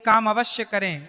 काम अवश्य करें।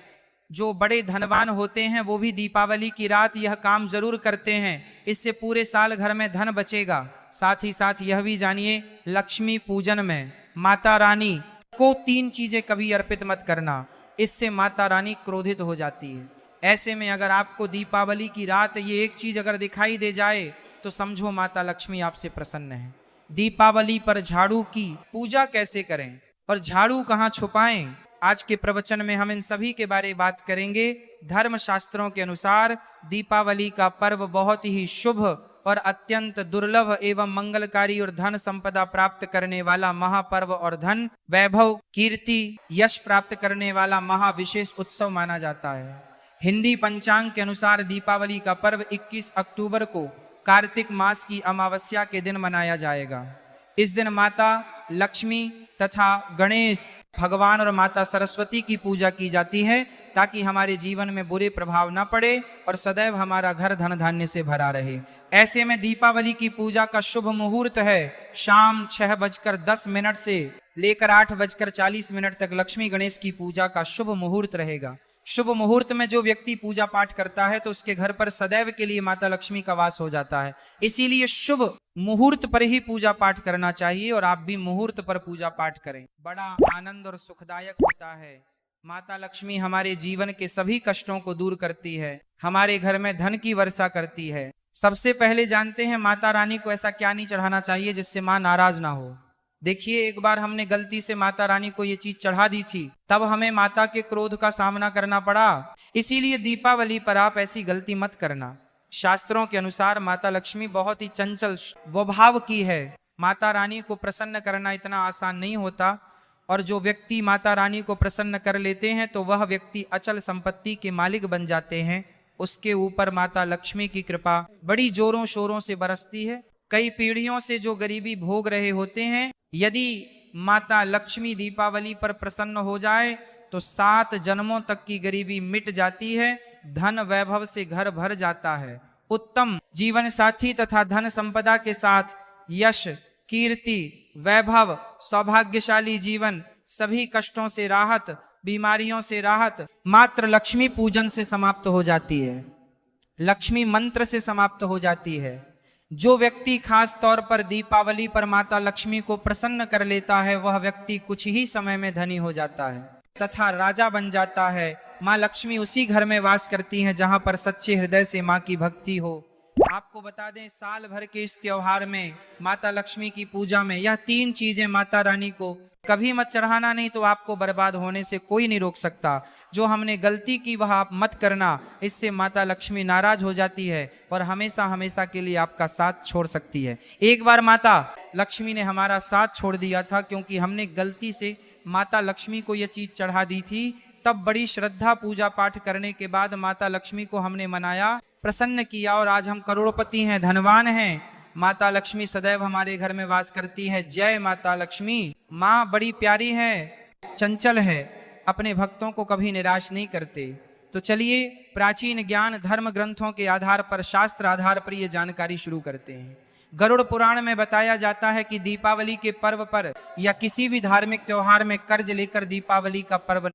जो बड़े धनवान होते हैं वो भी दीपावली की रात यह काम जरूर करते हैं। इससे पूरे साल घर में धन बचेगा। साथ ही साथ यह भी जानिए, लक्ष्मी पूजन में माता रानी को 3 चीजें कभी अर्पित मत करना, इससे माता रानी क्रोधित हो जाती है। ऐसे में अगर आपको दीपावली की रात ये एक चीज अगर दिखाई दे जाए तो समझो माता लक्ष्मी आपसे प्रसन्न है। दीपावली पर झाड़ू की पूजा कैसे करें और झाड़ू कहाँ छुपाएं, आज के प्रवचन में हम इन सभी के बारे में बात करेंगे। धर्म शास्त्रों के अनुसार दीपावली का पर्व बहुत ही शुभ और अत्यंत दुर्लभ एवं मंगलकारी और धन संपदा प्राप्त करने वाला महापर्व और धन वैभव कीर्ति यश प्राप्त करने वाला महाविशेष उत्सव माना जाता है। हिंदी पंचांग के अनुसार दीपावली का पर्व 21 अक्टूबर को कार्तिक मास की अमावस्या के दिन मनाया जाएगा। इस दिन माता लक्ष्मी तथा गणेश भगवान और माता सरस्वती की पूजा की जाती है, ताकि हमारे जीवन में बुरे प्रभाव न पड़े और सदैव हमारा घर धन धान्य से भरा रहे। ऐसे में दीपावली की पूजा का शुभ मुहूर्त है शाम 6:10 से लेकर 8:40 तक लक्ष्मी गणेश की पूजा का शुभ मुहूर्त रहेगा। शुभ मुहूर्त में जो व्यक्ति पूजा पाठ करता है तो उसके घर पर सदैव के लिए माता लक्ष्मी का वास हो जाता है। इसीलिए शुभ मुहूर्त पर ही पूजा पाठ करना चाहिए और आप भी मुहूर्त पर पूजा पाठ करें। बड़ा आनंद और सुखदायक होता है। माता लक्ष्मी हमारे जीवन के सभी कष्टों को दूर करती है, हमारे घर में धन की वर्षा करती है। सबसे पहले जानते हैं माता रानी को ऐसा क्या नहीं चढ़ाना चाहिए जिससे मां नाराज ना हो। देखिए, एक बार हमने गलती से माता रानी को ये चीज चढ़ा दी थी, तब हमें माता के क्रोध का सामना करना पड़ा। इसीलिए दीपावली पर आप ऐसी गलती मत करना। शास्त्रों के अनुसार माता लक्ष्मी बहुत ही चंचल स्वभाव की है। माता रानी को प्रसन्न करना इतना आसान नहीं होता, और जो व्यक्ति माता रानी को प्रसन्न कर लेते हैं तो वह व्यक्ति अचल संपत्ति के मालिक बन जाते हैं। उसके ऊपर माता लक्ष्मी की कृपा बड़ी जोरों शोरों से बरसती है। कई पीढ़ियों से जो गरीबी भोग रहे होते हैं, यदि माता लक्ष्मी दीपावली पर प्रसन्न हो जाए तो 7 जन्मों तक की गरीबी मिट जाती है, धन वैभव से घर भर जाता है। उत्तम जीवन साथी तथा धन संपदा के साथ यश कीर्ति वैभव सौभाग्यशाली जीवन, सभी कष्टों से राहत बीमारियों से राहत मात्र लक्ष्मी पूजन से समाप्त हो जाती है, लक्ष्मी मंत्र से समाप्त हो जाती है। जो व्यक्ति खास तौर पर दीपावली पर माता लक्ष्मी को प्रसन्न कर लेता है वह व्यक्ति कुछ ही समय में धनी हो जाता है तथा राजा बन जाता है। माँ लक्ष्मी उसी घर में वास करती हैं जहां पर सच्चे हृदय से माँ की भक्ति हो। आपको बता दें, साल भर के इस त्योहार में माता लक्ष्मी की पूजा में यह 3 चीजें माता रानी को कभी मत चढ़ाना, नहीं तो आपको बर्बाद होने से कोई नहीं रोक सकता। जो हमने गलती की वह आप मत करना, इससे माता लक्ष्मी नाराज हो जाती है और हमेशा हमेशा के लिए आपका साथ छोड़ सकती है। एक बार माता लक्ष्मी ने हमारा साथ छोड़ दिया था, क्योंकि हमने गलती से माता लक्ष्मी को यह चीज चढ़ा दी थी। तब बड़ी श्रद्धा पूजा पाठ करने के बाद माता लक्ष्मी को हमने मनाया, प्रसन्न किया और आज हम करोड़पति हैं, धनवान हैं। माता लक्ष्मी सदैव हमारे घर में वास करती है। जय माता लक्ष्मी। माँ बड़ी प्यारी है, चंचल है, अपने भक्तों को कभी निराश नहीं करते। तो चलिए प्राचीन ज्ञान धर्म ग्रंथों के आधार पर, शास्त्र आधार पर ये जानकारी शुरू करते हैं। गरुड़ पुराण में बताया जाता है कि दीपावली के पर्व पर या किसी भी धार्मिक त्योहार में कर्ज लेकर दीपावली का पर्व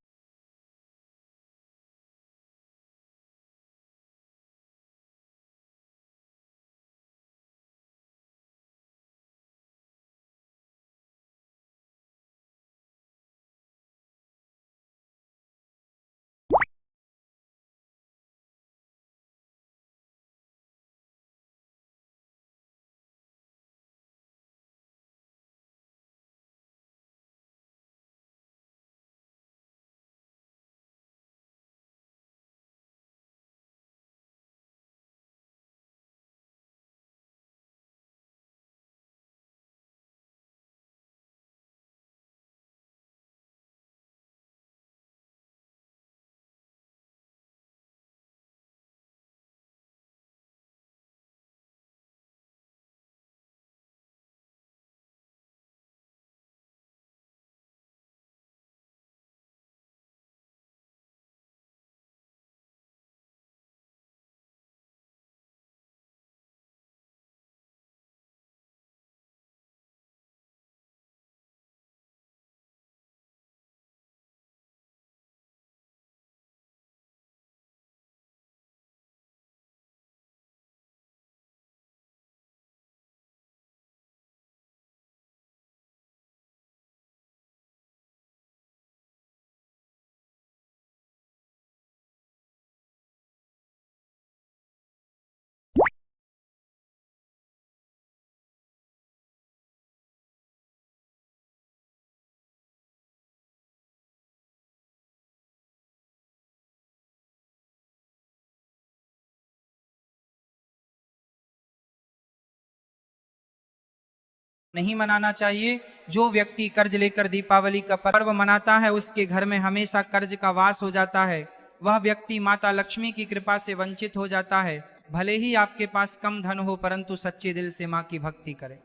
नहीं मनाना चाहिए। जो व्यक्ति कर्ज लेकर दीपावली का पर्व मनाता है उसके घर में हमेशा कर्ज का वास हो जाता है। वह व्यक्ति माता लक्ष्मी की कृपा से वंचित हो जाता है। भले ही आपके पास कम धन हो परंतु सच्चे दिल से माँ की भक्ति करें।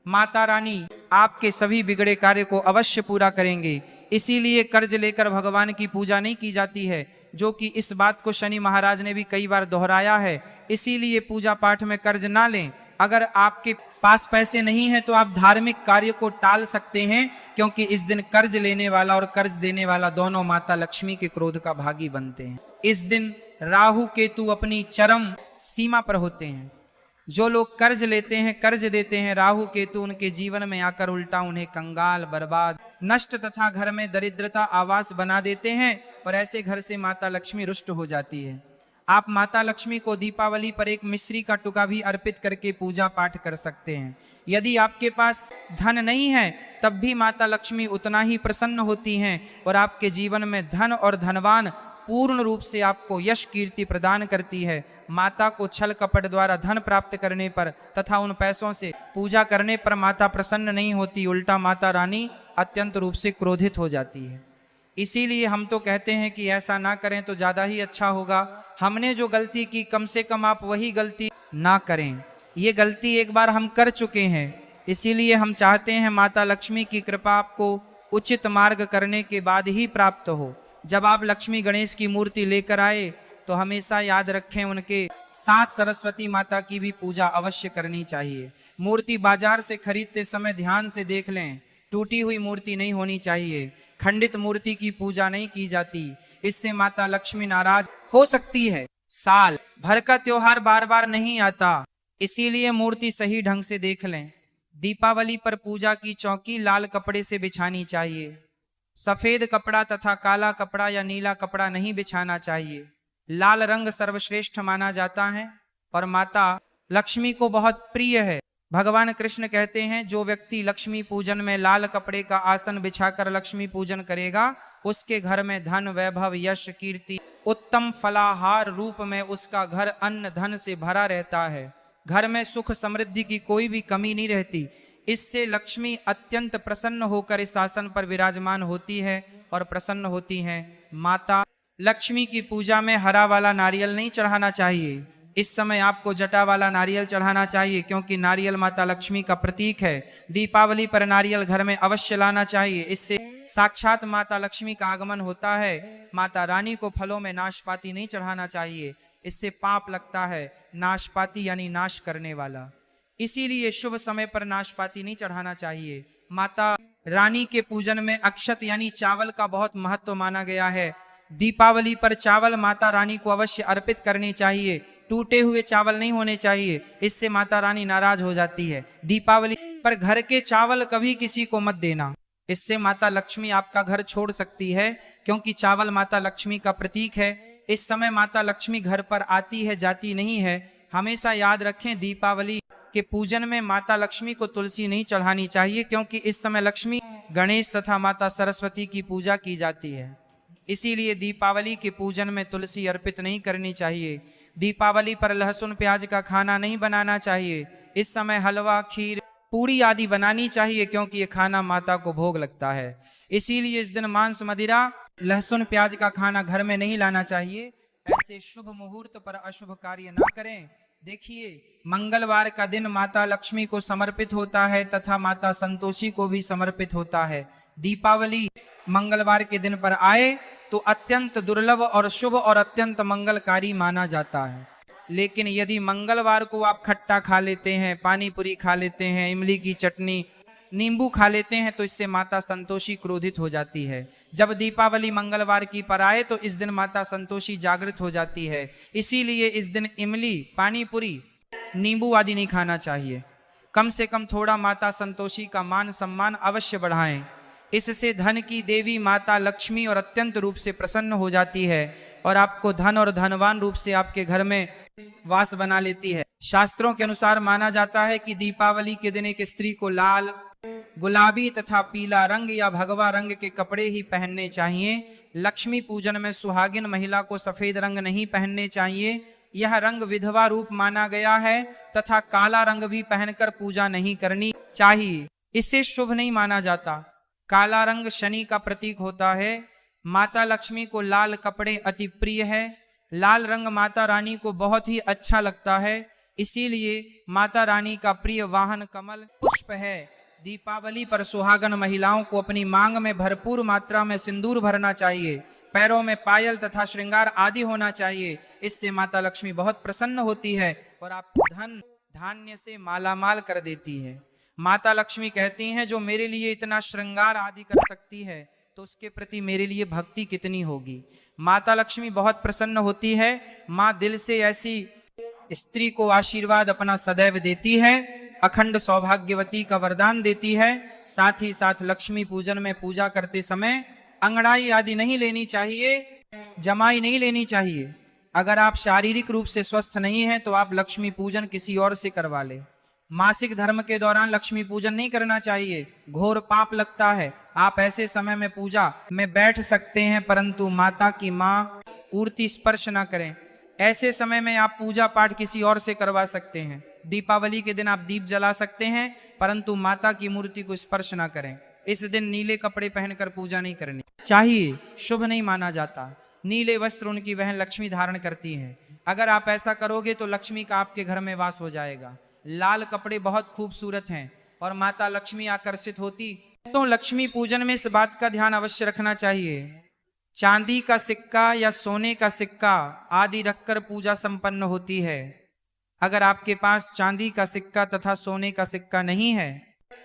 माता रानी आपके सभी बिगड़े कार्य को अवश्य पूरा करेंगे। इसीलिए कर्ज लेकर भगवान की पूजा नहीं की जाती है, जो कि इस बात को शनि महाराज ने भी कई बार दोहराया है। इसीलिए पूजा पाठ में कर्ज ना लें। अगर आपके पास पैसे नहीं है तो आप धार्मिक कार्य को टाल सकते हैं, क्योंकि इस दिन कर्ज लेने वाला और कर्ज देने वाला दोनों माता लक्ष्मी के क्रोध का भागी बनते हैं। इस दिन राहु केतु अपनी चरम सीमा पर होते हैं। जो लोग कर्ज लेते हैं, कर्ज देते हैं, राहु केतु उनके जीवन में आकर उल्टा उन्हें कंगाल, बर्बाद, नष्ट तथा घर में दरिद्रता आवास बना देते हैं और ऐसे घर से माता लक्ष्मी रुष्ट हो जाती है। आप माता लक्ष्मी को दीपावली पर एक मिश्री का टुका भी अर्पित करके पूजा पाठ कर सकते हैं। यदि आपके पास धन नहीं है तब भी माता लक्ष्मी उतना ही प्रसन्न होती हैं और आपके जीवन में धन और धनवान पूर्ण रूप से आपको यश कीर्ति प्रदान करती है। माता को छल कपट द्वारा धन प्राप्त करने पर तथा उन पैसों से पूजा करने पर माता प्रसन्न नहीं होती, उल्टा माता रानी अत्यंत रूप से क्रोधित हो जाती है। इसीलिए हम तो कहते हैं कि ऐसा ना करें तो ज़्यादा ही अच्छा होगा। हमने जो गलती की कम से कम आप वही गलती ना करें। ये गलती एक बार हम कर चुके हैं, इसीलिए हम चाहते हैं माता लक्ष्मी की कृपा आपको उचित मार्ग करने के बाद ही प्राप्त हो। जब आप लक्ष्मी गणेश की मूर्ति लेकर आए तो हमेशा याद रखें उनके साथ सरस्वती माता की भी पूजा अवश्य करनी चाहिए। मूर्ति बाजार से खरीदते समय ध्यान से देख लें, टूटी हुई मूर्ति नहीं होनी चाहिए। खंडित मूर्ति की पूजा नहीं की जाती, इससे माता लक्ष्मी नाराज हो सकती है। साल भर का त्योहार बार बार नहीं आता, इसीलिए मूर्ति सही ढंग से देख लें। दीपावली पर पूजा की चौकी लाल कपड़े से बिछानी चाहिए। सफेद कपड़ा तथा काला कपड़ा या नीला कपड़ा नहीं बिछाना चाहिए। लाल रंग सर्वश्रेष्ठ माना जाता है और माता लक्ष्मी को बहुत प्रिय है। भगवान कृष्ण कहते हैं, जो व्यक्ति लक्ष्मी पूजन में लाल कपड़े का आसन बिछाकर लक्ष्मी पूजन करेगा उसके घर में धन, वैभव, यश, कीर्ति, उत्तम फलाहार रूप में उसका घर अन्न धन से भरा रहता है। घर में सुख समृद्धि की कोई भी कमी नहीं रहती। इससे लक्ष्मी अत्यंत प्रसन्न होकर इस आसन पर विराजमान होती है और प्रसन्न होती हैं। माता लक्ष्मी की पूजा में हरा वाला नारियल नहीं चढ़ाना चाहिए। इस समय आपको जटा वाला नारियल चढ़ाना चाहिए, क्योंकि नारियल माता लक्ष्मी का प्रतीक है। दीपावली पर नारियल घर में अवश्य लाना चाहिए, इससे साक्षात माता लक्ष्मी का आगमन होता है। माता रानी को फलों में नाशपाती नहीं चढ़ाना चाहिए, इससे पाप लगता है। नाशपाती यानी नाश करने वाला, इसीलिए शुभ समय पर नाशपाती नहीं चढ़ाना चाहिए। माता रानी के पूजन में अक्षत यानी चावल का बहुत महत्व माना गया है। दीपावली पर चावल माता रानी को अवश्य अर्पित करनी चाहिए। टूटे हुए चावल नहीं होने चाहिए, इससे माता रानी नाराज हो जाती है। दीपावली पर घर के चावल कभी किसी को मत देना, इससे माता लक्ष्मी आपका घर छोड़ सकती है, क्योंकि चावल माता लक्ष्मी का प्रतीक है। इस समय माता लक्ष्मी घर पर आती है, जाती नहीं है। हमेशा याद रखें, दीपावली के पूजन में माता लक्ष्मी को तुलसी नहीं चढ़ानी चाहिए, क्योंकि इस समय लक्ष्मी, गणेश तथा माता सरस्वती की पूजा की जाती है। इसीलिए दीपावली के पूजन में तुलसी अर्पित नहीं करनी चाहिए। दीपावली पर लहसुन प्याज का खाना नहीं बनाना चाहिए। इस समय हलवा, खीर, पूड़ी आदि बनानी चाहिए, क्योंकि ये खाना माता को भोग लगता है। इसीलिए इस दिन मांस, मदिरा, लहसुन प्याज का खाना घर में नहीं लाना चाहिए। ऐसे शुभ मुहूर्त पर अशुभ कार्य न करें। देखिए, मंगलवार का दिन माता लक्ष्मी को समर्पित होता है तथा माता संतोषी को भी समर्पित होता है। दीपावली मंगलवार के दिन पर आए तो अत्यंत दुर्लभ और शुभ और अत्यंत मंगलकारी माना जाता है। लेकिन यदि मंगलवार को आप खट्टा खा लेते हैं, पानी पूरी खा लेते हैं, इमली की चटनी, नींबू खा लेते हैं, तो इससे माता संतोषी क्रोधित हो जाती है। जब दीपावली मंगलवार की पर आए तो इस दिन माता संतोषी जागृत हो जाती है। इसीलिए इस दिन इमली, पानी पूरी, नींबू आदि नहीं खाना चाहिए। कम से कम थोड़ा माता संतोषी का मान सम्मान अवश्य बढ़ाएं। इससे धन की देवी माता लक्ष्मी और अत्यंत रूप से प्रसन्न हो जाती है और आपको धन और धनवान रूप से आपके घर में वास बना लेती है। शास्त्रों के अनुसार माना जाता है कि दीपावली के दिन एक स्त्री को लाल, गुलाबी तथा पीला रंग या भगवा रंग के कपड़े ही पहनने चाहिए। लक्ष्मी पूजन में सुहागिन महिला को सफेद रंग नहीं पहनने चाहिए। यह रंग विधवा रूप माना गया है तथा काला रंग भी पहनकर पूजा नहीं करनी चाहिए, इसे शुभ नहीं माना जाता। काला रंग शनि का प्रतीक होता है। माता लक्ष्मी को लाल कपड़े अति प्रिय है। लाल रंग माता रानी को बहुत ही अच्छा लगता है, इसीलिए माता रानी का प्रिय वाहन कमल पुष्प है। दीपावली पर सुहागन महिलाओं को अपनी मांग में भरपूर मात्रा में सिंदूर भरना चाहिए, पैरों में पायल तथा श्रृंगार आदि होना चाहिए। इससे माता लक्ष्मी बहुत प्रसन्न होती है और आपको धन धान्य से मालामाल कर देती है। माता लक्ष्मी कहती हैं, जो मेरे लिए इतना श्रृंगार आदि कर सकती है तो उसके प्रति मेरे लिए भक्ति कितनी होगी। माता लक्ष्मी बहुत प्रसन्न होती है। माँ दिल से ऐसी स्त्री को आशीर्वाद अपना सदैव देती है, अखंड सौभाग्यवती का वरदान देती है। साथ ही साथ लक्ष्मी पूजन में पूजा करते समय अंगड़ाई आदि नहीं लेनी चाहिए, जमाई नहीं लेनी चाहिए। अगर आप शारीरिक रूप से स्वस्थ नहीं हैं तो आप लक्ष्मी पूजन किसी और से करवा ले। मासिक धर्म के दौरान लक्ष्मी पूजन नहीं करना चाहिए, घोर पाप लगता है। आप ऐसे समय में पूजा में बैठ सकते हैं, परंतु माता की माँ मूर्ति स्पर्श ना करें। ऐसे समय में आप पूजा पाठ किसी और से करवा सकते हैं। दीपावली के दिन आप दीप जला सकते हैं, परंतु माता की मूर्ति को स्पर्श ना करें। इस दिन नीले कपड़े पहनकर पूजा नहीं करनी चाहिए, शुभ नहीं माना जाता। नीले वस्त्र उनकी बहन लक्ष्मी धारण करती हैं। अगर आप ऐसा करोगे तो लक्ष्मी का आपके घर में वास हो जाएगा। लाल कपड़े बहुत खूबसूरत हैं और माता लक्ष्मी आकर्षित होती, तो लक्ष्मी पूजन में इस बात का ध्यान अवश्य रखना चाहिए। चांदी का सिक्का या सोने का सिक्का आदि रखकर पूजा संपन्न होती है। अगर आपके पास चांदी का सिक्का तथा सोने का सिक्का नहीं है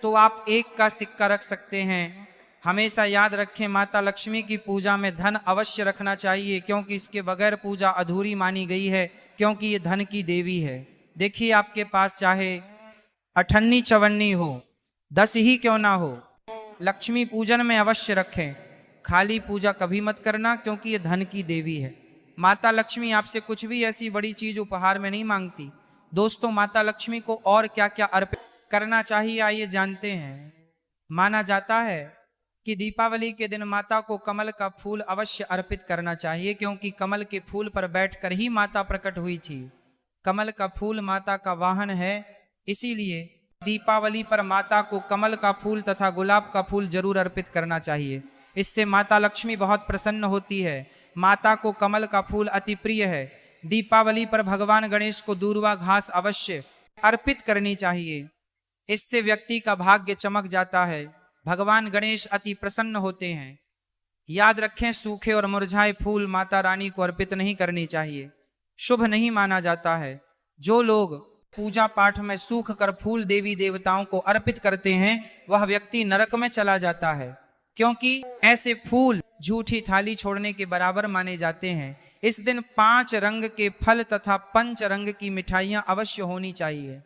तो आप एक का सिक्का रख सकते हैं। हमेशा याद रखें, माता लक्ष्मी की पूजा में धन अवश्य रखना चाहिए, क्योंकि इसके बगैर पूजा अधूरी मानी गई है, क्योंकि ये धन की देवी है। देखिए, आपके पास चाहे अठन्नी चवन्नी हो, 10 ही क्यों ना हो, लक्ष्मी पूजन में अवश्य रखें। खाली पूजा कभी मत करना, क्योंकि ये धन की देवी है। माता लक्ष्मी आपसे कुछ भी ऐसी बड़ी चीज उपहार में नहीं मांगती। दोस्तों, माता लक्ष्मी को और क्या क्या अर्पित करना चाहिए, आइए जानते हैं। माना जाता है कि दीपावली के दिन माता को कमल का फूल अवश्य अर्पित करना चाहिए, क्योंकि कमल के फूल पर बैठकर ही माता प्रकट हुई थी। कमल का फूल माता का वाहन है, इसीलिए दीपावली पर माता को कमल का फूल तथा गुलाब का फूल जरूर अर्पित करना चाहिए। इससे माता लक्ष्मी बहुत प्रसन्न होती है। माता को कमल का फूल अति प्रिय है। दीपावली पर भगवान गणेश को दूर्वा घास अवश्य अर्पित करनी चाहिए, इससे व्यक्ति का भाग्य चमक जाता है। भगवान गणेश अति प्रसन्न होते हैं। याद रखें, सूखे और मुरझाए फूल माता रानी को अर्पित नहीं करनी चाहिए, शुभ नहीं माना जाता है। जो लोग पूजा पाठ में सूख कर फूल देवी देवताओं को अर्पित करते हैं वह व्यक्ति नरक में चला जाता है, क्योंकि ऐसे फूल झूठी थाली छोड़ने के बराबर माने जाते हैं। इस दिन 5 रंग के फल तथा 5 रंग की मिठाइयां अवश्य होनी चाहिए।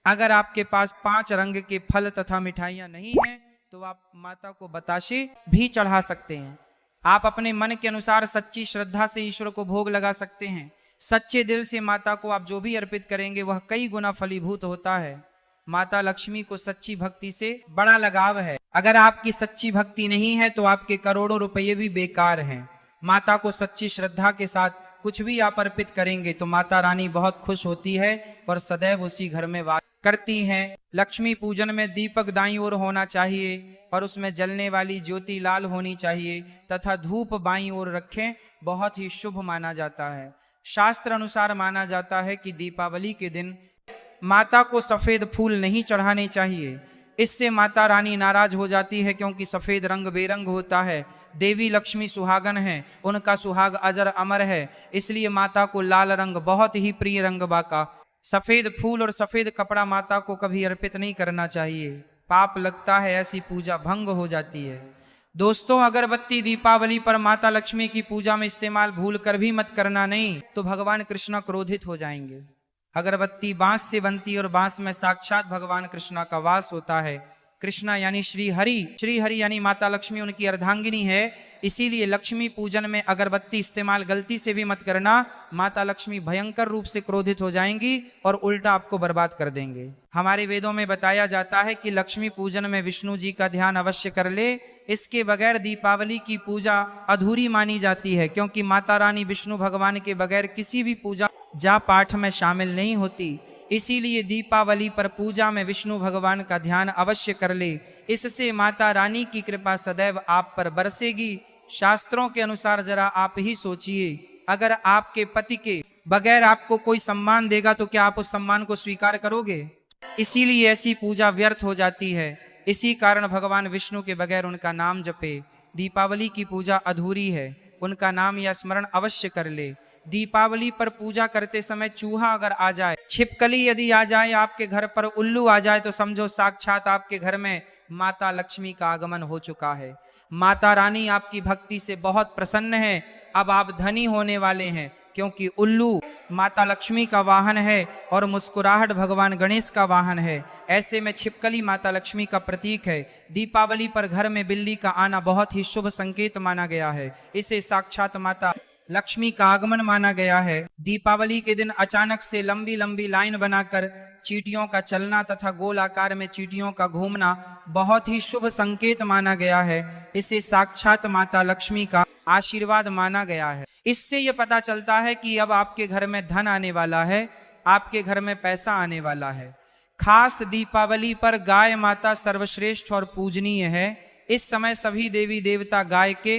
अगर आपके पास 5 रंग के फल तथा मिठाइयां नहीं हैं तो आप माता को बताशे भी चढ़ा सकते हैं। आप अपने मन के अनुसार सच्ची श्रद्धा से ईश्वर को भोग लगा सकते हैं। सच्चे दिल से माता को आप जो भी अर्पित करेंगे वह कई गुना फलीभूत होता है। माता लक्ष्मी को सच्ची भक्ति से बड़ा लगाव है। अगर आपकी सच्ची भक्ति नहीं है तो आपके करोड़ों रुपये भी बेकार हैं। माता को सच्ची श्रद्धा के साथ कुछ भी आप अर्पित करेंगे तो माता रानी बहुत खुश होती है और सदैव उसी घर में वास करती हैं। लक्ष्मी पूजन में दीपक दाईं ओर होना चाहिए और उसमें जलने वाली ज्योति लाल होनी चाहिए तथा धूप बाईं ओर रखें, बहुत ही शुभ माना जाता है। शास्त्र अनुसार माना जाता है कि दीपावली के दिन माता को सफेद फूल नहीं चढ़ाने चाहिए, इससे माता रानी नाराज हो जाती है, क्योंकि सफेद रंग बेरंग होता है। देवी लक्ष्मी सुहागन है, उनका सुहाग अजर अमर है, इसलिए माता को लाल रंग बहुत ही प्रिय रंग बाका। सफेद फूल और सफेद कपड़ा माता को कभी अर्पित नहीं करना चाहिए, पाप लगता है, ऐसी पूजा भंग हो जाती है। दोस्तों, अगरबत्ती दीपावली पर माता लक्ष्मी की पूजा में इस्तेमाल भूल कर भी मत करना, नहीं तो भगवान कृष्ण क्रोधित हो जाएंगे। अगरबत्ती बांस से बनती और बांस में साक्षात भगवान कृष्णा का वास होता है। कृष्णा यानी श्री हरि यानी माता लक्ष्मी उनकी अर्धांगिनी है, इसीलिए लक्ष्मी पूजन में अगरबत्ती इस्तेमाल गलती से भी मत करना। माता लक्ष्मी भयंकर रूप से क्रोधित हो जाएंगी और उल्टा आपको बर्बाद कर देंगे। हमारे वेदों में बताया जाता है कि लक्ष्मी पूजन में विष्णु जी का ध्यान अवश्य कर ले, इसके बगैर दीपावली की पूजा अधूरी मानी जाती है, क्योंकि माता रानी विष्णु भगवान के बगैर किसी भी पूजा जा पाठ में शामिल नहीं होती। इसीलिए दीपावली पर पूजा में विष्णु भगवान का ध्यान अवश्य कर ले, इससे माता रानी की कृपा सदैव आप पर बरसेगी। शास्त्रों के अनुसार जरा आप ही सोचिए, अगर आपके पति के बगैर आपको कोई सम्मान देगा तो क्या आप उस सम्मान को स्वीकार करोगे? इसीलिए ऐसी पूजा व्यर्थ हो जाती है। इसी कारण भगवान विष्णु के बगैर उनका नाम जपे। दीपावली की पूजा अधूरी है, उनका नाम या स्मरण अवश्य कर ले। दीपावली पर पूजा करते समय चूहा अगर आ जाए, छिपकली यदि आ जाए, आपके घर पर उल्लू आ जाए, तो समझो साक्षात आपके घर में माता लक्ष्मी का आगमन हो चुका है। माता रानी आपकी भक्ति से बहुत प्रसन्न है। अब आप धनी होने वाले हैं, क्योंकि उल्लू माता लक्ष्मी का वाहन है और मुस्कुराहट भगवान गणेश का वाहन है। ऐसे में छिपकली माता लक्ष्मी का प्रतीक है। दीपावली पर घर में बिल्ली का आना बहुत ही शुभ संकेत माना गया है। इसे साक्षात माता लक्ष्मी का आगमन माना गया है। दीपावली के दिन अचानक से लंबी लंबी लाइन बनाकर चींटियों का चलना तथा गोल आकार में चींटियों का घूमना बहुत ही शुभ संकेत माना गया है। इसे साक्षात माता लक्ष्मी का आशीर्वाद माना गया है। इससे यह पता चलता है कि अब आपके घर में धन आने वाला है, आपके घर में पैसा आने वाला है। खास दीपावली पर गाय माता सर्वश्रेष्ठ और पूजनीय है। इस समय सभी देवी देवता गाय के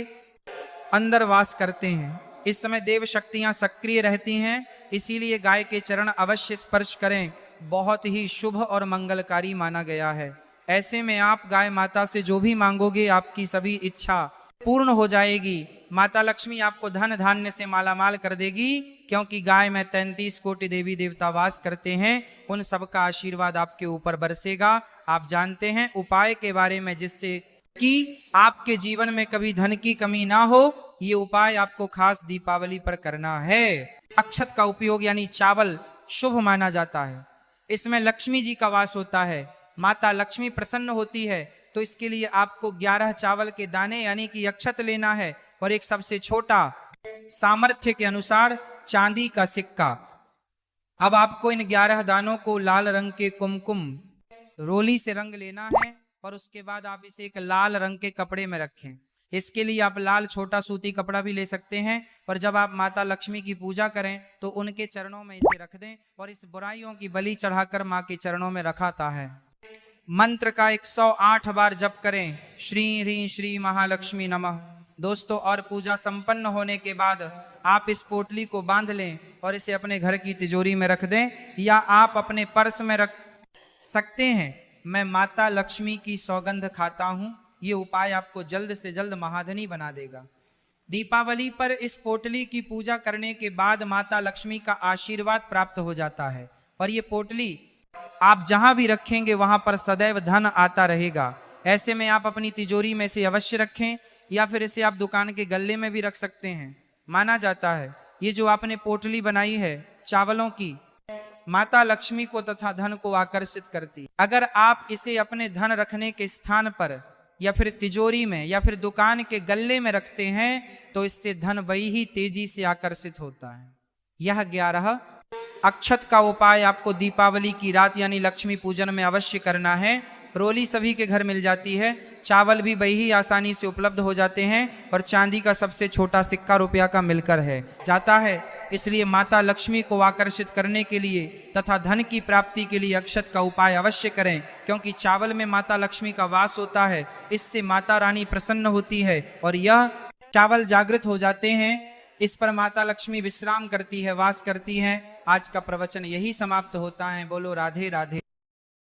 अंदर वास करते हैं। इस समय देव शक्तियां सक्रिय रहती हैं, इसीलिए गाय के चरण अवश्य स्पर्श करें, बहुत ही शुभ और मंगलकारी माना गया है। ऐसे में आप गाय माता से जो भी मांगोगे आपकी सभी इच्छा पूर्ण हो जाएगी। माता लक्ष्मी आपको धन धान्य से मालामाल कर देगी, क्योंकि गाय में 33 कोटि देवी देवता वास करते हैं। उन सबका आशीर्वाद आपके ऊपर बरसेगा। आप जानते हैं उपाय के बारे में, जिससे कि आपके जीवन में कभी धन की कमी ना हो। ये उपाय आपको खास दीपावली पर करना है। अक्षत का उपयोग यानी चावल शुभ माना जाता है। इसमें लक्ष्मी जी का वास होता है, माता लक्ष्मी प्रसन्न होती है। तो इसके लिए आपको 11 चावल के दाने यानी कि अक्षत लेना है और एक सबसे छोटा सामर्थ्य के अनुसार चांदी का सिक्का। अब आपको इन 11 दानों को लाल रंग के कुमकुम रोली से रंग लेना है और उसके बाद आप इसे एक लाल रंग के कपड़े में रखें। इसके लिए आप लाल छोटा सूती कपड़ा भी ले सकते हैं। और जब आप माता लक्ष्मी की पूजा करें तो उनके चरणों में इसे रख दें और इस बुराइयों की बलि चढ़ाकर माँ के चरणों में रखाता है। मंत्र का 108 बार जप करें, श्री ह्रीं श्री महालक्ष्मी नमः। दोस्तों, और पूजा संपन्न होने के बाद आप इस पोटली को बांध लें और इसे अपने घर की तिजोरी में रख दें, या आप अपने पर्स में रख सकते हैं। मैं माता लक्ष्मी की सौगंध खाता हूं। ये उपाय आपको जल्द से जल्द महाधनी बना देगा। दीपावली पर इस पोटली की पूजा करने के बाद माता लक्ष्मी का आशीर्वाद प्राप्त हो जाता है और ये पोटली आप जहां भी रखेंगे वहां पर सदैव धन आता रहेगा। ऐसे में आप अपनी तिजोरी में इसे अवश्य रखें, या फिर इसे आप दुकान के गल्ले में भी रख सकते हैं। माना जाता है ये जो आपने पोटली बनाई है चावलों की, माता लक्ष्मी को तथा धन को आकर्षित करती। अगर आप इसे अपने धन रखने के स्थान पर या फिर तिजोरी में या फिर दुकान के गल्ले में रखते हैं तो इससे धन बड़ी ही तेजी से आकर्षित होता है। यह 11 अक्षत का उपाय आपको दीपावली की रात यानी लक्ष्मी पूजन में अवश्य करना है। रोली सभी के घर मिल जाती है, चावल भी बड़ी ही आसानी से उपलब्ध हो जाते हैं और चांदी का सबसे छोटा सिक्का रुपया का मिलकर है जाता है। इसलिए माता लक्ष्मी को आकर्षित करने के लिए तथा धन की प्राप्ति के लिए अक्षत का उपाय अवश्य करें, क्योंकि चावल में माता लक्ष्मी का वास होता है। इससे माता रानी प्रसन्न होती है और यह चावल जागृत हो जाते हैं। इस पर माता लक्ष्मी विश्राम करती है, वास करती हैं। आज का प्रवचन यही समाप्त होता है। बोलो राधे राधे।